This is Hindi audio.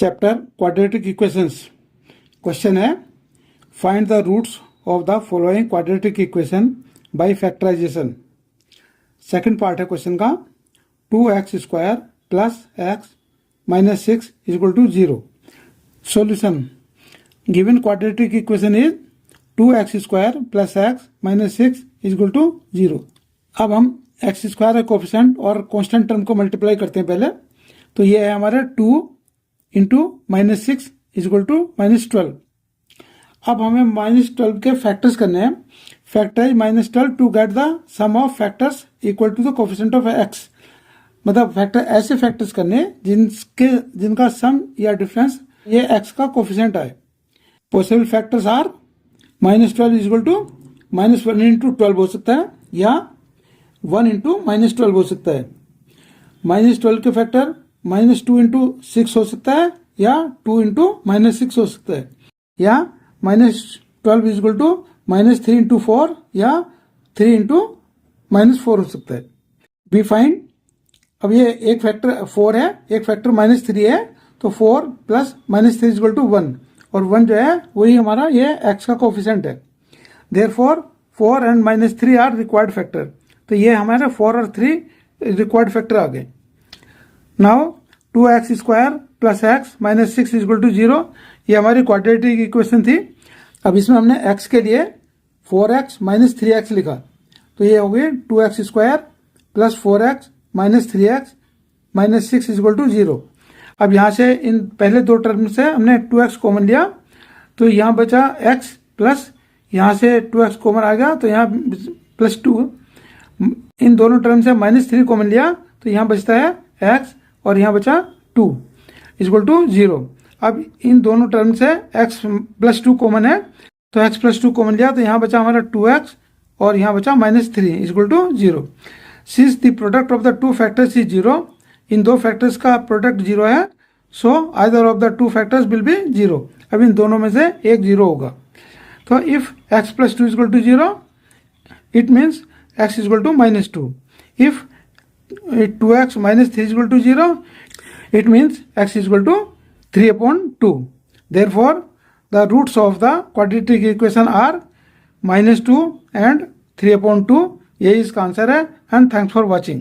Chapter quadratic equations. क्वेश्चन है find the roots of the following quadratic equation by factorisation. Second part है क्वेश्चन का 2x² plus x minus 6 is equal to 0। Solution given quadratic equation is 2x² plus x minus 6 is equal to 0। अब हम x² का कोफिशिएंट और कांस्टेंट टर्म को मल्टीप्लाई करते हैं पहले। तो ये है हमारा 2 into minus 6 is equal to minus 12। अब हमें माइनस 12 के फैक्टर्स करने हैं। Factorise minus 12 to get the sum of factors equal to the coefficient of x। मतलब फैक्टर ऐसे फैक्टर्स करने जिनका सम या डिफरेंस ये x का कोफिशिएंट है। Possible factors are minus 12 is equal to minus 1 into 12 हो सकता है या 1 इंटू माइनस 12 हो सकता है। माइनस 12 के फैक्टर माइनस 2 इंटू 6 हो सकता है या 2 इंटू माइनस 6 हो सकता है या minus 12 is equal to minus 3 into 4 या 3 इंटू माइनस 4 हो सकता है। वी फाइंड अब ये एक फैक्टर 4 है, एक फैक्टर माइनस 3 है, तो 4 plus minus 3 is equal to 1 और 1 जो है वही हमारा ये x का कोफिशिएंट है। Therefore 4 and minus 3 are required factor. तो ये हमारे 4 और 3 रिक्वायर्ड फैक्टर आ गए। Now 2x² plus x minus 6 is equal to 0 ये हमारी क्वाड्रेटिक इक्वेशन थी। अब इसमें हमने x के लिए 4x माइनस 3x लिखा, तो ये हो गई 2x² plus 4x minus 3x minus 6 is equal to 0। अब यहाँ से इन पहले दो टर्म से हमने 2x कॉमन लिया, तो यहाँ बचा x प्लस यहाँ से 2x कॉमन आ गया, तो यहाँ प्लस 2। इन दोनों टर्म से माइनस 3 कॉमन लिया, तो यहाँ बचता है x और यहाँ बचा 2 इक्वल टू 0। अब इन दोनों टर्म से x प्लस 2 कॉमन है, तो x प्लस 2 कॉमन लिया, तो यहाँ बचा हमारा 2x और यहाँ बचा minus 3 equal to 0। Since the product of the two factors is 0, इन दो फैक्टर्स का प्रोडक्ट 0 है, so either of the two factors will be 0। अब इन दोनों में से एक 0 होगा। तो if x plus 2 equal to 0 it means x equal to minus 2। If 2x minus 3 is equal to 0, it means x is equal to 3/2. Therefore, the roots of the quadratic equation are -2 and 3/2। यही इसका आंसर है। And thanks for watching.